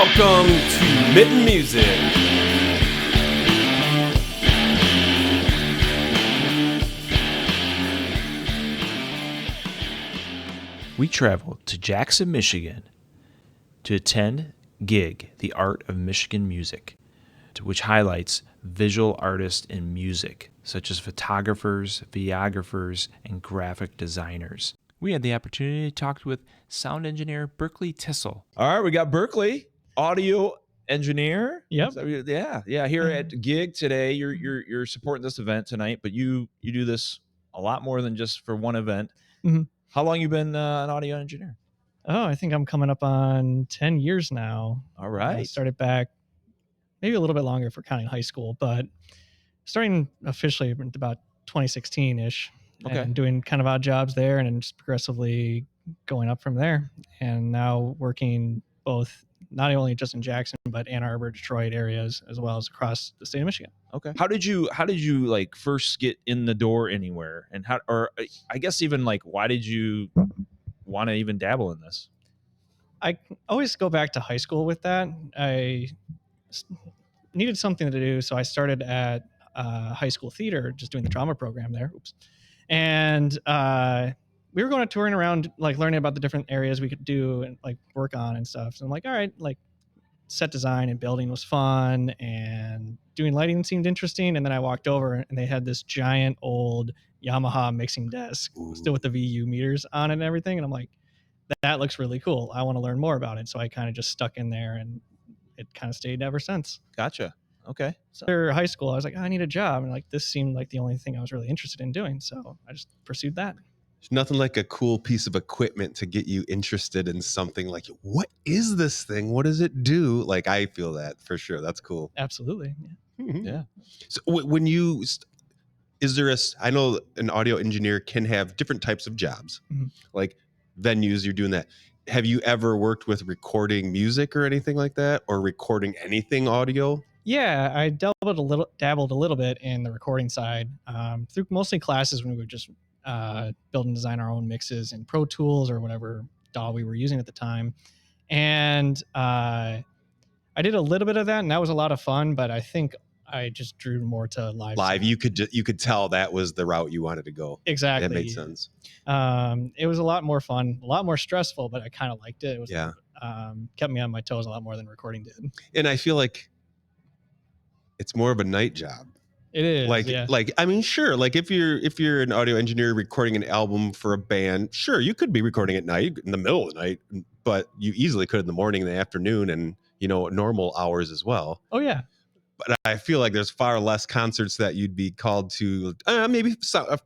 Welcome to Mitten Music. We traveled to Jackson, Michigan to attend GIG, the Art of Michigan Music, which highlights visual artists in music, such as photographers, videographers, and graphic designers. We had the opportunity to talk with sound engineer Berkeley Tistle. All right, we got Berkeley, audio engineer. Yep. So, yeah. Here at GIG today, you're supporting this event tonight, but you do this a lot more than just for one event. Mm-hmm. How long you been an audio engineer? Oh, I think I'm coming up on 10 years now. All right. I started back maybe a little bit longer for counting high school, but starting officially about 2016-ish. Okay. And doing kind of odd jobs there and then just progressively going up from there. And now working both not only just in Jackson, but Ann Arbor, Detroit areas, as well as across the state of Michigan. Okay. How did you like first get in the door anywhere? And I guess even like, why did you want to even dabble in this? I always go back to high school with that. I needed something to do, so I started at high school theater, just doing the drama program there. Oops. And we were going to touring around, like learning about the different areas we could do and like work on and stuff. So I'm like, all right, like set design and building was fun, and doing lighting seemed interesting. And then I walked over and they had this giant old Yamaha mixing desk, still with the VU meters on it and everything. And I'm like, that looks really cool. I want to learn more about it. So I kind of just stuck in there, and it kind of stayed ever since. Gotcha. Okay. So after high school, I was like, I need a job. And like, this seemed like the only thing I was really interested in doing. So I just pursued that. There's nothing like a cool piece of equipment to get you interested in something. Like, what is this thing? What does it do? Like, I feel that for sure. That's cool. Absolutely. Yeah. So when you, I know an audio engineer can have different types of jobs, like venues, you're doing that. Have you ever worked with recording music or anything like that, or recording anything audio? Yeah, I dabbled a little bit in the recording side through mostly classes when we would just build and design our own mixes in Pro Tools or whatever DAW we were using at the time. And I did a little bit of that, and that was a lot of fun, but I think I just drew more to live. You could tell that was the route you wanted to go. Exactly. That made sense. It was a lot more fun, a lot more stressful, but I kind of liked it. It was kept me on my toes a lot more than recording did. And I feel like it's more of a night job. It is. Like I mean, sure. Like if you're an audio engineer recording an album for a band, sure, you could be recording at night in the middle of the night, but you easily could in the morning, in the afternoon, and normal hours as well. Oh yeah. But I feel like there's far less concerts that you'd be called to, maybe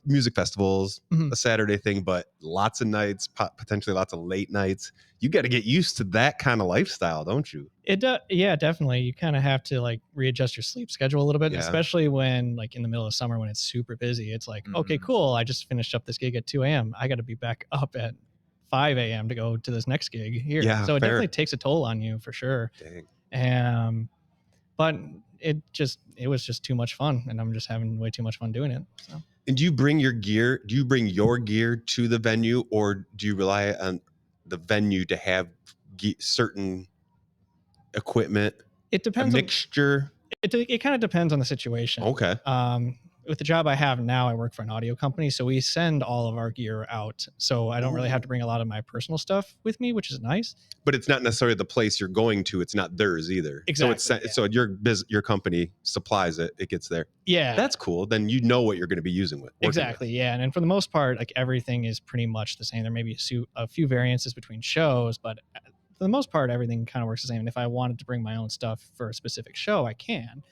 music festivals, a Saturday thing, but lots of nights, potentially lots of late nights. You got to get used to that kind of lifestyle, don't you? Yeah, definitely. You kind of have to like readjust your sleep schedule a little bit, especially when like in the middle of summer when it's super busy. It's like, okay, cool. I just finished up this gig at 2 a.m. I got to be back up at 5 a.m. to go to this next gig here. Yeah, so it definitely takes a toll on you for sure. Dang. But it was just too much fun, and I'm just having way too much fun doing it. So. And do you bring your gear? Do you bring your gear to the venue, or do you rely on the venue to have certain equipment? It depends. A mixture. It kind of depends on the situation. Okay. With the job I have now, I work for an audio company, so we send all of our gear out. So I don't really have to bring a lot of my personal stuff with me, which is nice. But it's not necessarily the place you're going to. It's not theirs either. Exactly. So your company supplies it. It gets there. Yeah. That's cool. Then you know what you're going to be using with. Exactly. Yeah. And for the most part, like everything is pretty much the same. There may be a few variances between shows, but for the most part, everything kind of works the same. And if I wanted to bring my own stuff for a specific show, I can.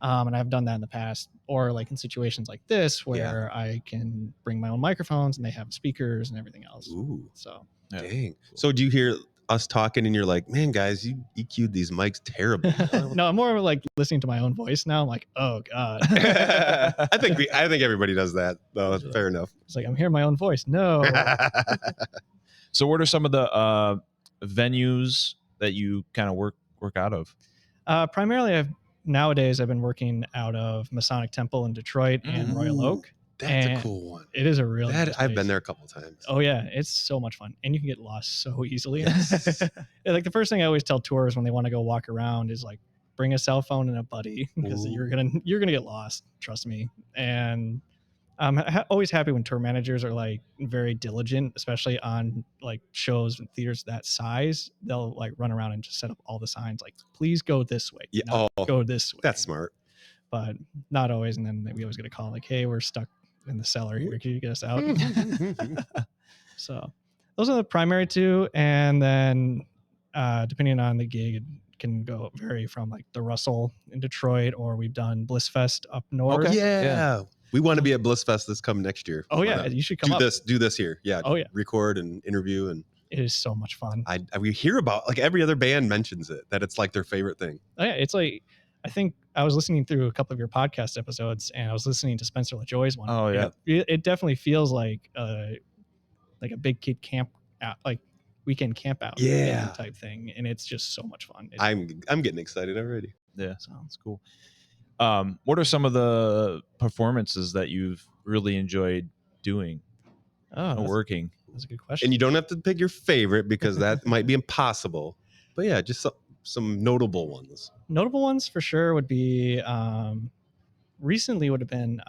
And I've done that in the past, or like in situations like this where I can bring my own microphones and they have speakers and everything else. Ooh. So dang. So do you hear us talking and you're like, man, guys, you EQ'd these mics terribly? No, I'm more like listening to my own voice now. I'm like, oh God. I think everybody does that though. Fair enough. It's like, I'm hearing my own voice. No. So what are some of the venues that you kind of work out of? Primarily nowadays I've been working out of Masonic Temple in Detroit and Royal Oak. That's a cool one. It is a really nice I've place. been there a couple of times. Oh yeah, it's so much fun, and you can get lost so easily. Yes. Like the first thing I always tell tours when they want to go walk around is like, bring a cell phone and a buddy, because you're gonna get lost. Trust me. And I'm always happy when tour managers are like very diligent, especially on like shows and theaters that size. They'll like run around and just set up all the signs like, please go this way, not go this way. That's smart. But not always. And then we always get a call like, hey, we're stuck in the cellar here. Can you get us out? So those are the primary two. And then depending on the gig, it can go vary from like the Russell in Detroit, or we've done Bliss Fest up north. Okay. Yeah. We want to be at Bliss Fest this coming next year. Oh yeah, you should come do up. Do this here. Yeah. Oh yeah. Record and interview, and it is so much fun. We hear about, like, every other band mentions it, that it's like their favorite thing. Oh yeah, it's like, I think I was listening through a couple of your podcast episodes, and I was listening to Spencer LaJoy's one. Oh yeah. It definitely feels like a big kid camp out, like weekend camp out type thing, and it's just so much fun. I'm getting excited already. Yeah, sounds cool. What are some of the performances that you've really enjoyed doing? Working. That's a good question. And you don't have to pick your favorite, because that might be impossible. But yeah, just some notable ones. Notable ones for sure would be recently would have been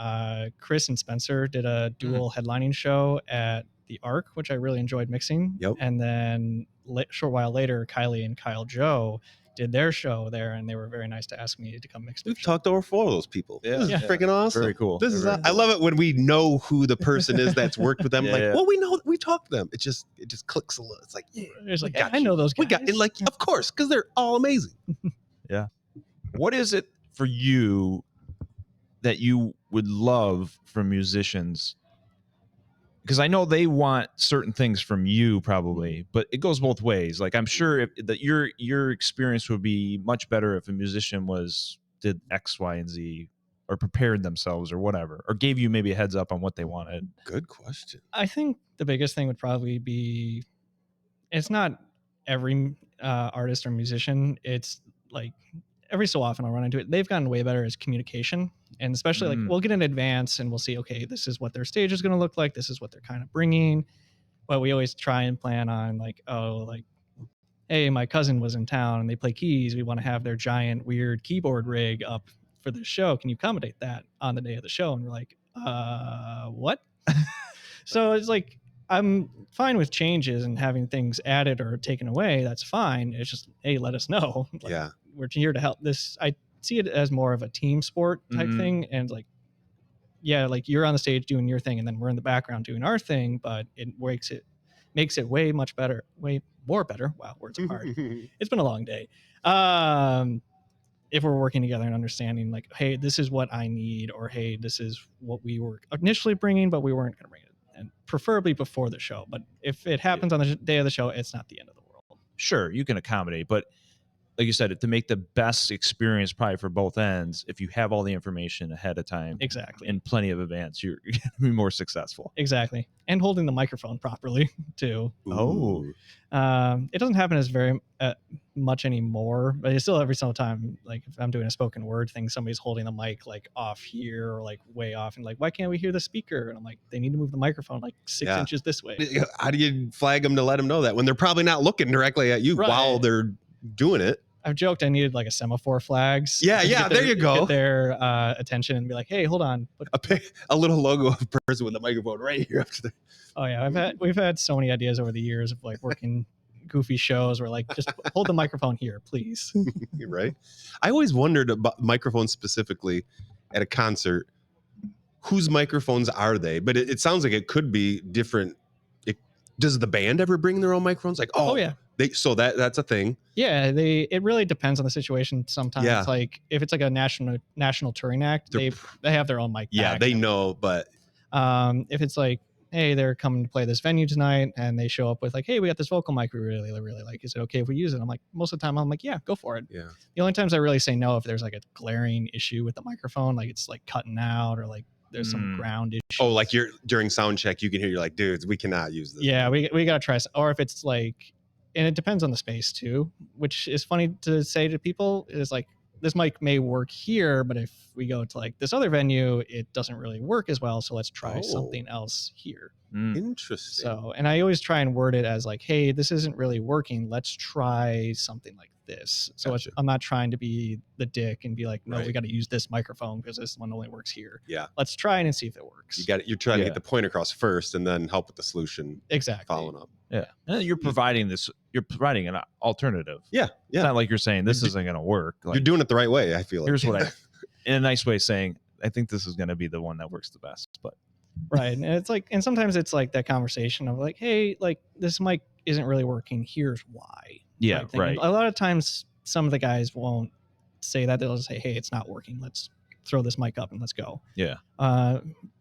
Chris and Spencer did a dual headlining show at the Arc, which I really enjoyed mixing. Yep. And then short while later, Kylie and Kyle Joe did their show there, and they were very nice to ask me to come mix. We've talked over 4 of those people. Yeah. This is freaking awesome. Very cool. I love it when we know who the person is that's worked with them. Well, we know, we talked to them. It just clicks a little. It's like, it's like, I know those guys. We got it, like, of course, because they're all amazing. Yeah. What is it for you that you would love from musicians? Because I know they want certain things from you probably, but it goes both ways. Like, I'm sure that your experience would be much better if a musician did X, Y, and Z, or prepared themselves or whatever, or gave you maybe a heads up on what they wanted. Good question. I think the biggest thing would probably be, it's not every artist or musician. It's like every so often I'll run into it. They've gotten way better as communication. And especially like we'll get in advance and we'll see, okay, this is what their stage is going to look like. This is what they're kind of bringing. But we always try and plan on like, hey, my cousin was in town and they play keys. We want to have their giant weird keyboard rig up for the show. Can you accommodate that on the day of the show? And we're like, what? So it's like, I'm fine with changes and having things added or taken away. That's fine. It's just, hey, let us know. Like, we're here to help. I see it as more of a team sport type thing. And like, yeah, like you're on the stage doing your thing and then we're in the background doing our thing, but it makes it way much better, way more better. Wow, words are hard. It's been a long day. If we're working together and understanding like, hey, this is what I need, or hey, this is what we were initially bringing, but we weren't going to bring it, and preferably before the show. But if it happens on the day of the show, it's not the end of the world. Sure, you can accommodate, but like you said, to make the best experience probably for both ends, if you have all the information ahead of time, exactly, in plenty of advance, you're going to be more successful. Exactly, and holding the microphone properly too. Oh, it doesn't happen as very much anymore, but it's still every single time. Like if I'm doing a spoken word thing, somebody's holding the mic like off here or like way off, and like, why can't we hear the speaker? And I'm like, they need to move the microphone like 6 inches this way. How do you flag them to let them know that when they're probably not looking directly at you while they're doing it? I've joked I needed like a semaphore flags. Yeah, there you go. Get their attention and be like, hey, hold on. A little logo of a person with a microphone right here up to the... Oh yeah, we've had so many ideas over the years of like working goofy shows where like, just hold the microphone here, please. Right. I always wondered about microphones specifically at a concert. Whose microphones are they? But it sounds like it could be different. Does the band ever bring their own microphones? Like, oh yeah. So that's a thing. Yeah, it really depends on the situation. Sometimes, it's like if it's like a national touring act, they have their own mic. Yeah, they know. But if it's like, hey, they're coming to play this venue tonight, and they show up with like, hey, we got this vocal mic we really like. Is it okay if we use it? I'm like, most of the time, I'm like, yeah, go for it. Yeah. The only times I really say no if there's like a glaring issue with the microphone, like it's like cutting out or like there's some ground issue. Oh, like you're during sound check, you can hear you're like, dudes, we cannot use this. Yeah, we gotta try. Or if it's like. And it depends on the space too, which is funny to say to people. Is like, this mic may work here, but if we go to like this other venue, it doesn't really work as well. So let's try something else here. Interesting. So, and I always try and word it as like, hey, this isn't really working. Let's try something like this. So Gotcha. I'm not trying to be the dick and be like, no, Right. we got to use this microphone because this one only works here. Yeah. Let's try it and see if it works. You're trying to get the point across first and then help with the solution. Exactly. Following up. Yeah. And you're providing an alternative. Yeah. It's not like you're saying this isn't going to work. Like, you're doing it the right way, I feel like. Here's what in a nice way saying, I think this is going to be the one that works the best. But right. And it's like, and sometimes it's like that conversation of like, hey, like this mic isn't really working. Here's why. Yeah. Right. A lot of times some of the guys won't say that. They'll just say, hey, it's not working. Let's throw this mic up and let's go. Yeah.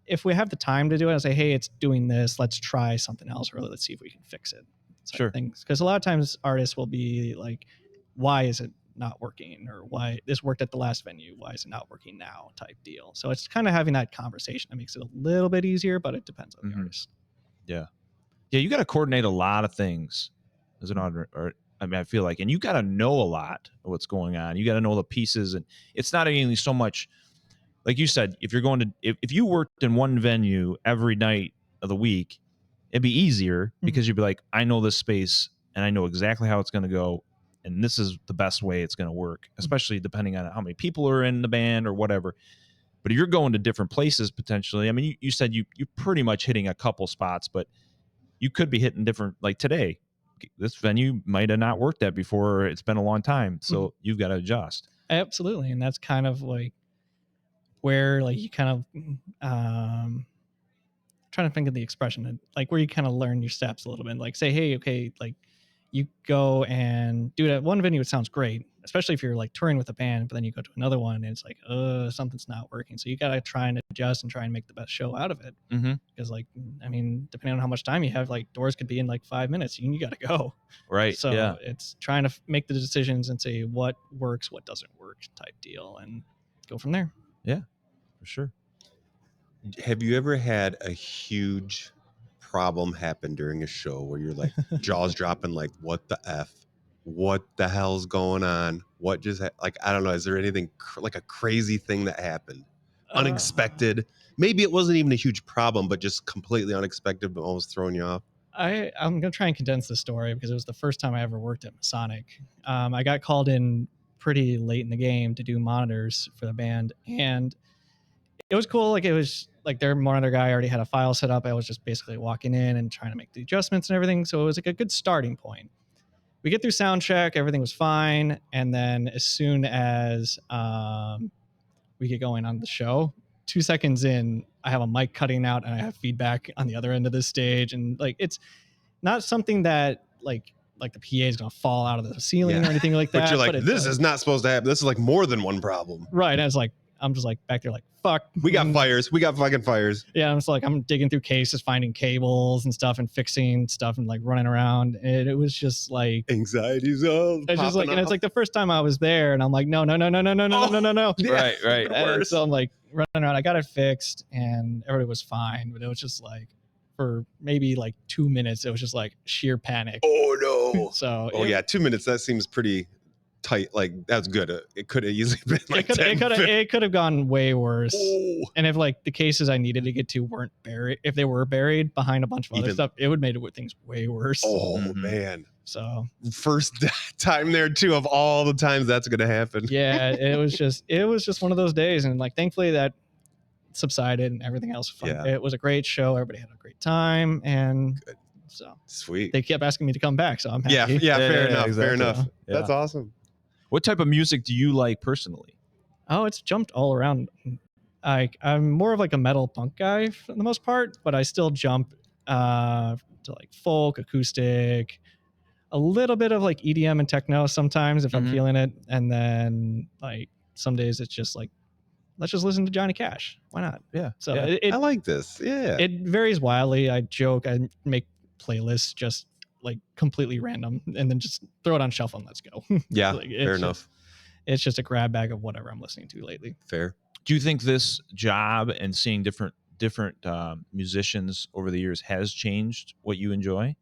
If we have the time to do it, I'll say, hey, it's doing this. Let's try something else, or let's see if we can fix it. Sure. Because a lot of times artists will be like, why is it not working? Or why this worked at the last venue? Why is it not working now? Type deal. So it's kind of having that conversation that makes it a little bit easier, but it depends on the artist. Yeah. Yeah. You got to coordinate a lot of things as an artist. I feel like, and you got to know a lot of what's going on. You got to know the pieces, and it's not only so much, like you said, if you're going to, if you worked in one venue every night of the week, it'd be easier because you'd be like, I know this space and I know exactly how it's going to go. And this is the best way it's going to work, especially depending on how many people are in the band or whatever. But if you're going to different places, potentially, I mean, you said you're pretty much hitting a couple spots, but you could be hitting different, like today, this venue might have not worked that before. It's been a long time. So you've got to adjust. Absolutely. And that's kind of like where like you kind of, trying to think of the expression, like where you kind of learn your steps a little bit, like say, hey, okay, like you go and do it at one venue, it sounds great, especially if you're like touring with a band, but then you go to another one and it's like, something's not working. So you got to try and adjust and try and make the best show out of it. Because like, I mean, depending on how much time you have, like doors could be in like 5 minutes and you got to go. Right. So it's trying to make the decisions and say what works, what doesn't work type deal and go from there. Yeah, for sure. Have you ever had a huge problem happen during a show where you're like jaws dropping, like what the F, what the hell's going on? What just like, I don't know. Is there anything like a crazy thing that happened? Unexpected. Maybe it wasn't even a huge problem, but just completely unexpected, but almost throwing you off. I'm going to try and condense the story because it was the first time I ever worked at Masonic. I got called in pretty late in the game to do monitors for the band, and it was cool. Like it was like their monitor guy already had a file set up. I was just basically walking in and trying to make the adjustments and everything. So it was like a good starting point. We get through sound check, everything was fine. And then as soon as we get going on the show, 2 seconds in, I have a mic cutting out and I have feedback on the other end of the stage. And like, it's not something that like the PA is going to fall out of the ceiling or anything like that. But you're like, this is not supposed to happen. This is like more than one problem. Right. And I was like, I'm just like back there like, fuck. We got fires. We got fucking fires. Yeah, I'm just like, I'm digging through cases, finding cables and stuff and fixing stuff and like running around. And it was just like anxiety's all it's just like, and it's like the first time I was there and I'm like, no. Yeah. Right. And so I'm like running around. I got it fixed and everybody was fine. But it was just like for maybe like 2 minutes, it was just like sheer panic. Oh no. So 2 minutes. That seems pretty tight. Like that's good. It could have easily been like it could have gone way worse. And if like the cases I needed to get to weren't buried, if they were buried behind a bunch of other stuff, it would made things way worse. Man. So first time there too of all the times that's gonna happen. Yeah, it was just one of those days, and like thankfully that subsided and everything else was fun. It was a great show. Everybody had a great time, and good. So sweet. They kept asking me to come back, so I'm happy. Yeah, fair enough. Exactly. Fair enough. Yeah. That's awesome. What type of music do you like personally? Oh, it's jumped all around. I'm more of like a metal punk guy for the most part, but I still jump to like folk, acoustic, a little bit of like EDM and techno sometimes if I'm feeling it, and then like some days it's just like let's just listen to Johnny Cash. Why not? Yeah. So yeah. I like this. Yeah. It varies wildly. I joke. I make playlists just like completely random and then just throw it on shuffle and let's go. Yeah. Like, fair enough. It's just a grab bag of whatever I'm listening to lately. Fair. Do you think this job and seeing different musicians over the years has changed what you enjoy?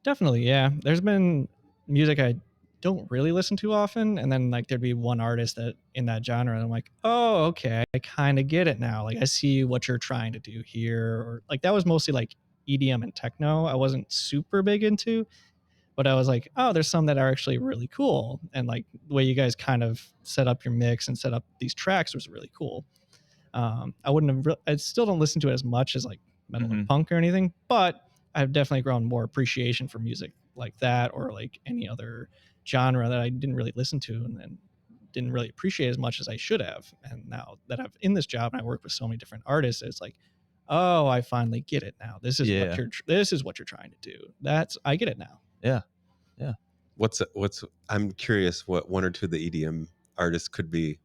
Definitely. Yeah. There's been music I don't really listen to often. And then like there'd be one artist that in that genre, and I'm like, oh, okay, I kind of get it now. Like I see what you're trying to do here. Or like that was mostly like EDM and techno. I wasn't super big into, but I was like, oh, there's some that are actually really cool. And like the way you guys kind of set up your mix and set up these tracks was really cool. I wouldn't have, I still don't listen to it as much as like metal or punk or anything, but I've definitely grown more appreciation for music like that or like any other genre that I didn't really listen to and didn't really appreciate as much as I should have. And now that I'm in this job and I work with so many different artists, it's like, oh, I finally get it now. This is what you're trying to do. I get it now. Yeah. Yeah. I'm curious what one or two of the EDM artists could be.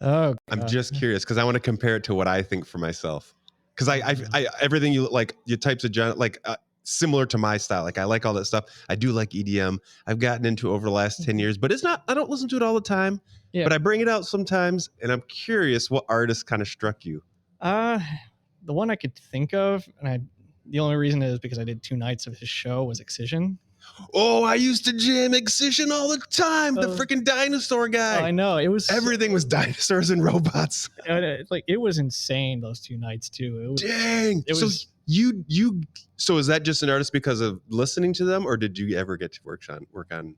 Oh, I'm just curious because I want to compare it to what I think for myself. Because I everything you like, your types of genre, like similar to my style. Like I like all that stuff. I do like EDM. I've gotten into over the last 10 years, but it's not. I don't listen to it all the time. Yeah. But I bring it out sometimes, and I'm curious what artist kind of struck you. The one I could think of, the only reason is because I did 2 nights of his show was Excision. Oh, I used to jam Excision all the time. The freaking dinosaur guy. Oh, I know. Everything was dinosaurs and robots. It was insane those 2 nights too. Dang. So is that just an artist because of listening to them, or did you ever get to work on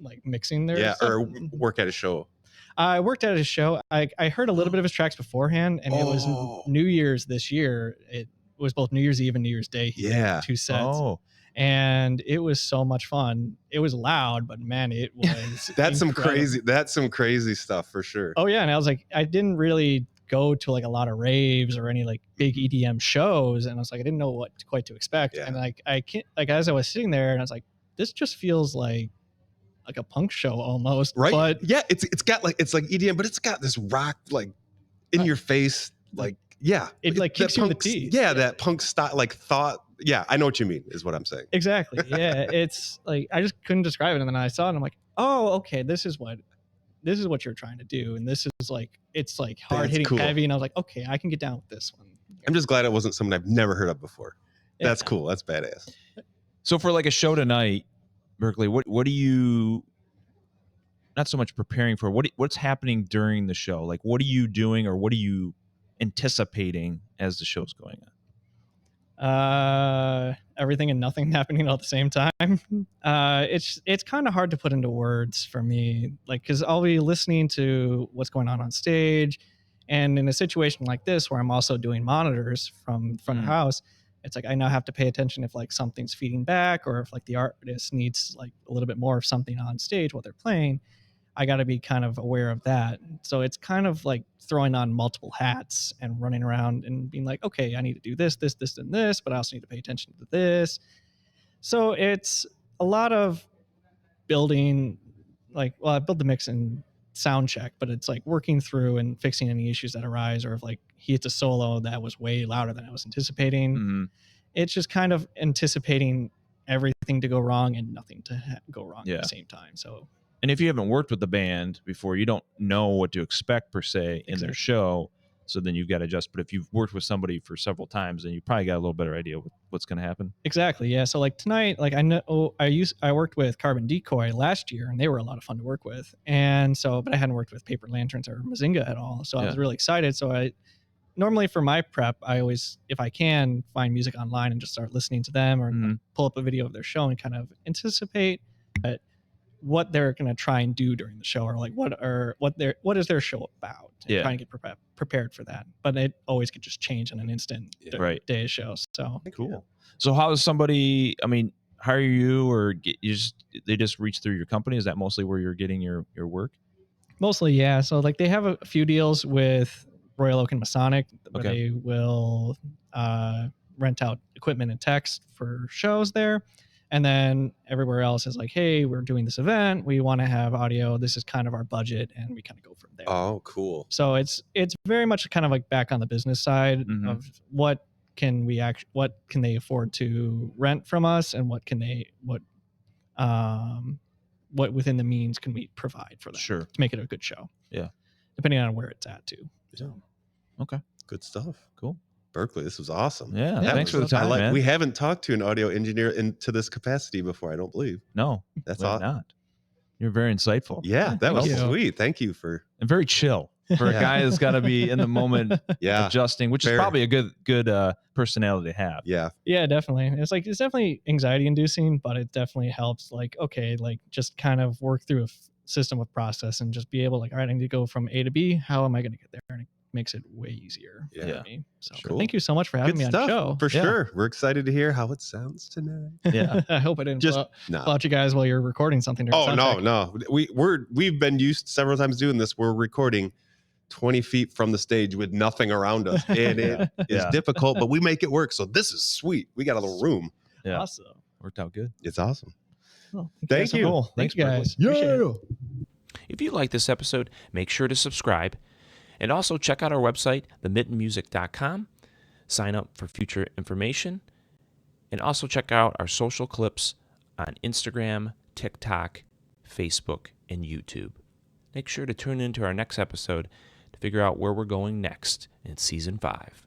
like mixing their stuff? Or work at a show? I worked at his show. I heard a little bit of his tracks beforehand, and it was New Year's this year. It was both New Year's Eve and New Year's Day. He did 2 sets. And it was so much fun. It was loud, but man, it was that's some crazy stuff for sure. Oh yeah. And I was like, I didn't really go to like a lot of raves or any like big EDM shows. And I was like, I didn't know what quite to expect. Yeah. And like, I can't, like, as I was sitting there and I was like, this just feels like a punk show almost. Right. But yeah, it's got like, it's like EDM, but it's got this rock, like in your face, like, yeah. It like kicks you in the teeth. Yeah. That punk style, like thought. Yeah, I know what you mean, is what I'm saying. Exactly. Yeah, it's like I just couldn't describe it, and then I saw it, and I'm like, oh, okay, this is what you're trying to do, and this is like it's like hard hitting, heavy, and I was like, okay, I can get down with this one. I'm just glad it wasn't someone I've never heard of before. Yeah. That's cool. That's badass. So for like a show tonight, Berkeley, what do you? Not so much preparing for what's happening during the show. Like, what are you doing, or what are you anticipating as the show's going on? Everything and nothing happening all at the same time. It's kind of hard to put into words for me, like, because I'll be listening to what's going on stage, and in a situation like this where I'm also doing monitors from front of house, it's like I now have to pay attention if like something's feeding back, or if like the artist needs like a little bit more of something on stage while they're playing. I got to be kind of aware of that. So it's kind of like throwing on multiple hats and running around and being like, okay, I need to do this, and this, but I also need to pay attention to this. So it's a lot of building, like, well, I build the mix and sound check, but it's like working through and fixing any issues that arise, or if like he hits a solo that was way louder than I was anticipating. Mm-hmm. It's just kind of anticipating everything to go wrong and nothing to go wrong at the same time. So. And if you haven't worked with the band before, you don't know what to expect per se in their show. So then you've got to adjust. But if you've worked with somebody for several times, then you probably got a little better idea what's going to happen. Exactly. Yeah. So like tonight, like I know I worked with Carbon Decoy last year, and they were a lot of fun to work with. And so, but I hadn't worked with Paper Lanterns or Mazinga at all. So I was really excited. So normally for my prep, I always, if I can, find music online and just start listening to them, or pull up a video of their show and kind of anticipate what they're going to try and do during the show, or like what is their show about, and trying to get prepared for that. But it always could just change in an instant day of show. So cool. So how does somebody, hire you, or they just reach through your company? Is that mostly where you're getting your work? Mostly, yeah. So like they have a few deals with Royal Oak and Masonic where they will rent out equipment and text for shows there. And then everywhere else is like, hey, we're doing this event. We want to have audio. This is kind of our budget, and we kind of go from there. Oh, cool. So it's very much kind of like back on the business side of what can they afford to rent from us, and what within the means can we provide for them to make it a good show. Yeah. Depending on where it's at too. So. Okay. Good stuff. Cool. Berkeley, this was awesome. Yeah, thanks for the time, man. We haven't talked to an audio engineer into this capacity before, I don't believe. No, that's awesome. Not. You're very insightful. Yeah, that was you. sweet. Thank you for And very chill for a guy that's got to be in the moment adjusting, which is probably a good personality to have. Yeah. Yeah, definitely. It's definitely anxiety inducing, but it definitely helps just kind of work through a system of process and just be able all right, I need to go from A to B. How am I going to get there? And it makes it way easier for me. So Cool. thank you so much for having me on the show. For sure. We're excited to hear how it sounds tonight. Yeah. I hope I didn't blout you guys while you're recording something. No. We've been used several times doing this. We're recording 20 feet from the stage with nothing around us. And it is difficult, but we make it work. So this is sweet. We got a little room. Yeah. Awesome. Worked out good. It's awesome. Well, thank you. Cool. Thanks, guys. Yeah. If you like this episode, make sure to subscribe. And also check out our website, themittenmusic.com. Sign up for future information. And also check out our social clips on Instagram, TikTok, Facebook, and YouTube. Make sure to tune into our next episode to figure out where we're going next in Season 5.